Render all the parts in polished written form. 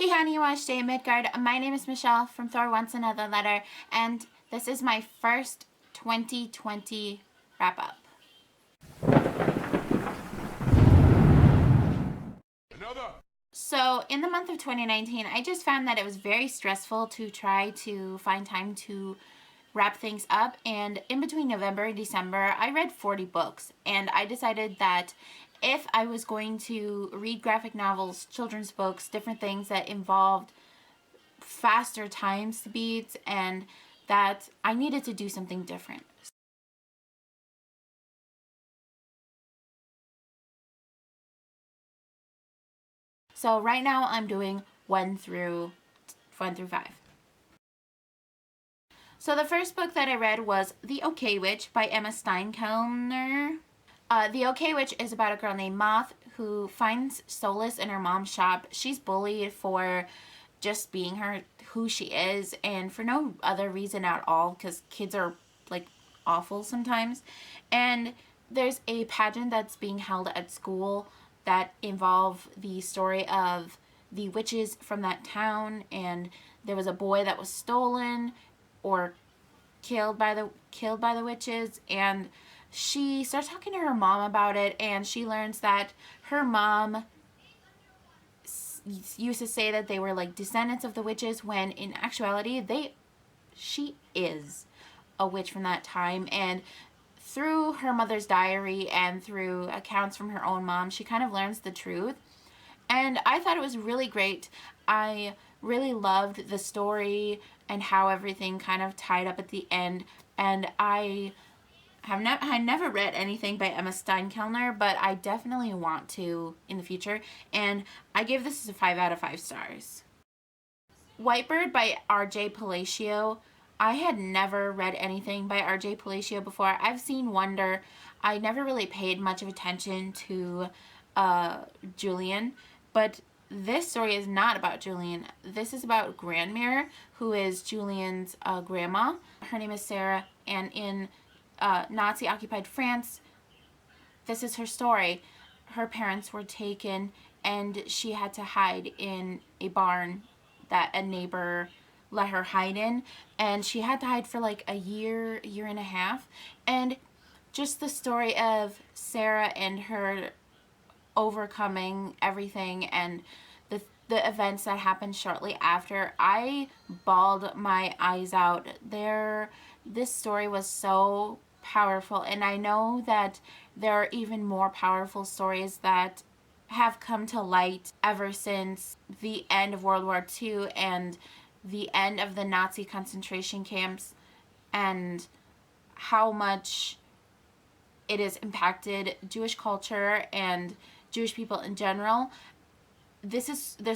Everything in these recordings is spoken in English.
Hey honey, you want to stay in Midgard? My name is Michelle from Thor Wants Another Letter, and this is my first 2020 wrap-up. So in the month of 2019, I just found that it was very stressful to try to find time to wrap things up, and in between November and December, I read 40 books, and I decided that if I was going to read graphic novels, children's books, different things that involved faster time speeds, and that I needed to do something different. So right now I'm doing 1 through 5. So the first book that I read was The OK Witch by Emma Steinkellner. The OK Witch is about a girl named Moth who finds solace in her mom's shop. She's bullied for just being who she is, and for no other reason at all, because kids are like awful sometimes. And there's a pageant that's being held at school that involve the story of the witches from that town, and there was a boy that was stolen or killed by the witches, and she starts talking to her mom about it, and she learns that her mom used to say that they were like descendants of the witches, when in actuality she is a witch from that time. And through her mother's diary and through accounts from her own mom, she kind of learns the truth. And I thought it was really great. I really loved the story and how everything kind of tied up at the end. And I never read anything by Emma Steinkellner, but I definitely want to in the future. And I give this a 5 out of 5 stars. Whitebird by R.J. Palacio. I had never read anything by R.J. Palacio before. I've seen Wonder. I never really paid much of attention to Julian, but this story is not about Julian. This is about Grandmere, who is Julian's grandma. Her name is Sarah, and in Nazi-occupied France, this is her story. Her parents were taken, and she had to hide in a barn that a neighbor let her hide in, and she had to hide for like a year and a half. And just the story of Sarah and her overcoming everything, and the events that happened shortly after, I bawled my eyes out. This story was so powerful, and I know that there are even more powerful stories that have come to light ever since the end of World War II and the end of the Nazi concentration camps, and how much it has impacted Jewish culture and Jewish people in general. This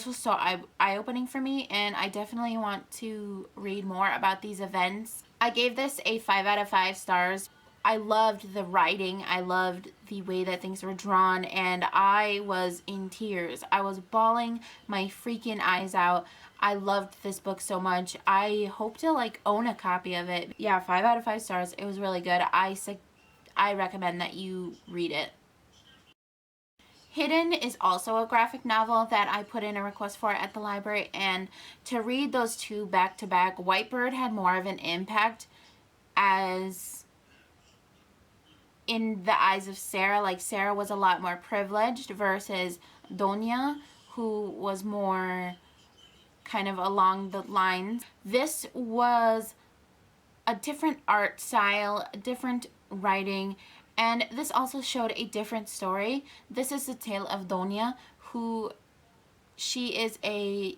was so eye-opening for me, and I definitely want to read more about these events. I gave this a 5 out of 5 stars. I loved the writing. I loved the way that things were drawn, and I was in tears. I was bawling my freaking eyes out. I loved this book so much. I hope to like own a copy of it. Yeah, 5 out of 5 stars. It was really good. I recommend that you read it. Hidden is also a graphic novel that I put in a request for at the library, and to read those two back to back, Whitebird had more of an impact as in the eyes of Sarah. Like, Sarah was a lot more privileged versus Donia, who was more kind of along the lines. This was a different art style, different writing, and this also showed a different story. This is the tale of Donia, who she is a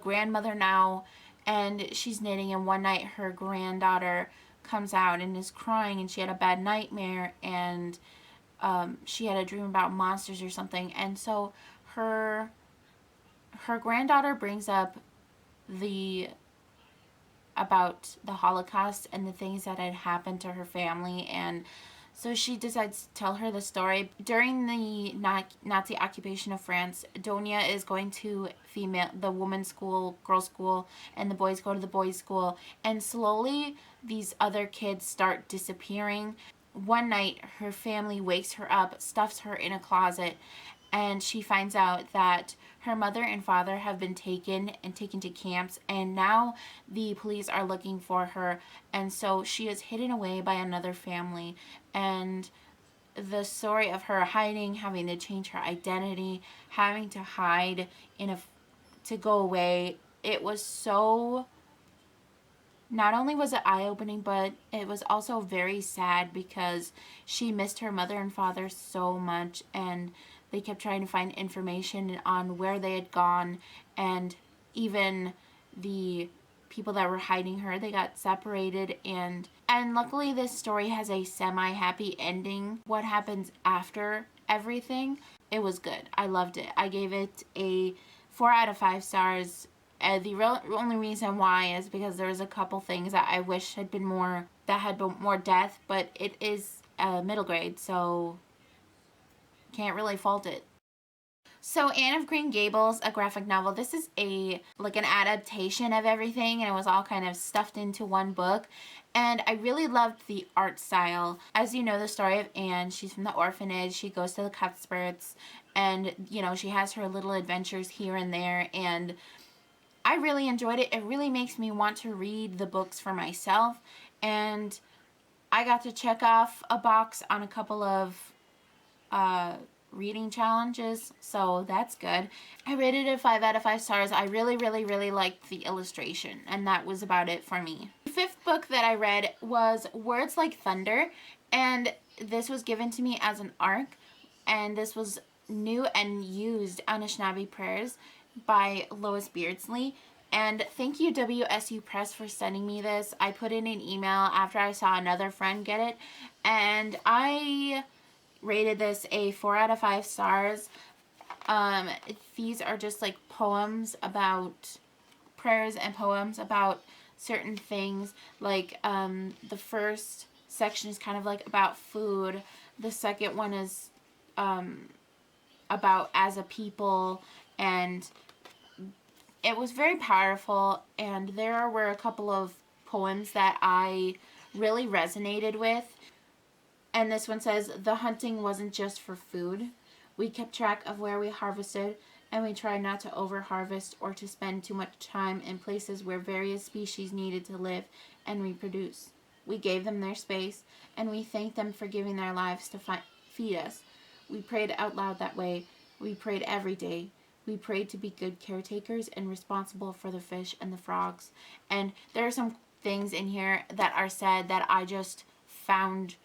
grandmother now, and she's knitting, and one night her granddaughter comes out and is crying, and she had a bad nightmare, and she had a dream about monsters or something. And so her granddaughter brings up about the Holocaust and the things that had happened to her family, and so she decides to tell her the story. During the Nazi occupation of France, Donia is going to the women's school, girls' school, and the boys go to the boys' school, and slowly these other kids start disappearing. One night, her family wakes her up, stuffs her in a closet, and she finds out that her mother and father have been taken to camps, and now the police are looking for her, and so she is hidden away by another family. And the story of her hiding, having to change her identity, having to hide to go away, it was so, not only was it eye-opening, but it was also very sad because she missed her mother and father so much, and they kept trying to find information on where they had gone, and even the people that were hiding her, they got separated, and luckily this story has a semi-happy ending. What happens after everything, it was good. I loved it. I gave it a 4 out of 5 stars. The only reason why is because there was a couple things that I wish had been more, that had been more depth, but it is middle grade, so can't really fault it. So Anne of Green Gables, a graphic novel. This is an adaptation of everything, and it was all kind of stuffed into one book. And I really loved the art style. As you know, the story of Anne, she's from the orphanage. She goes to the Cuthberts, and she has her little adventures here and there. And I really enjoyed it. It really makes me want to read the books for myself. And I got to check off a box on a couple of reading challenges, so that's good. I rated it 5 out of 5 stars. I really, really, really liked the illustration, and that was about it for me. The 5th book that I read was Words Like Thunder, and this was given to me as an ARC, and this was new and used Anishinaabe prayers by Lois Beardsley. And thank you, WSU Press, for sending me this. I put in an email after I saw another friend get it, and I rated this a 4 out of 5 stars. These are just like poems about prayers and poems about certain things. Like the first section is kind of like about food. The second one is about as a people, and it was very powerful. And there were a couple of poems that I really resonated with. And this one says, the hunting wasn't just for food. We kept track of where we harvested, and we tried not to over-harvest or to spend too much time in places where various species needed to live and reproduce. We gave them their space, and we thanked them for giving their lives to feed us. We prayed out loud that way. We prayed every day. We prayed to be good caretakers and responsible for the fish and the frogs. And there are some things in here that are said that I just found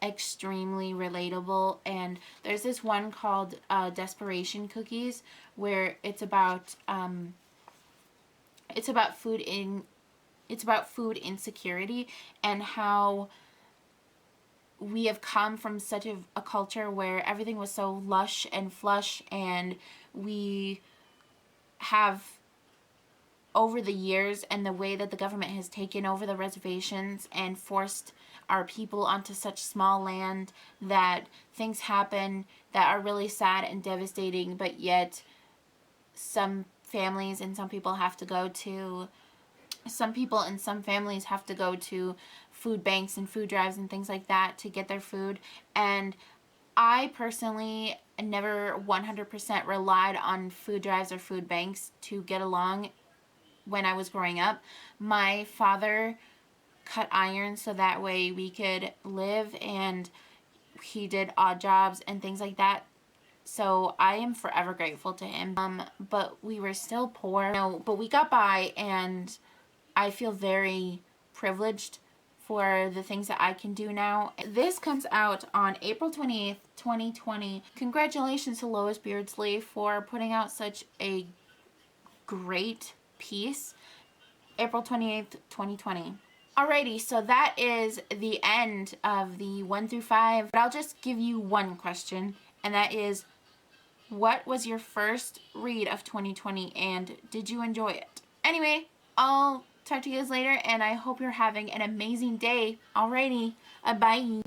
extremely relatable. And there's this one called Desperation Cookies, where it's about food insecurity, and how we have come from such a culture where everything was so lush and flush, and we have, over the years, and the way that the government has taken over the reservations and forced our people onto such small land, that things happen that are really sad and devastating, but yet some families and some people have to go to, some people and some families have to go to food banks and food drives and things like that to get their food. And I personally never 100% relied on food drives or food banks to get along when I was growing up. My father cut iron so that way we could live, and he did odd jobs and things like that. So I am forever grateful to him. But we were still poor. But we got by, and I feel very privileged for the things that I can do now. This comes out on April 28th, 2020. Congratulations to Lois Beardsley for putting out such a great piece. April 28th, 2020. Alrighty, so that is the end of the 1 through 5. But I'll just give you one question, and that is, what was your first read of 2020, and did you enjoy it? Anyway, I'll talk to you guys later, and I hope you're having an amazing day. Alrighty, bye.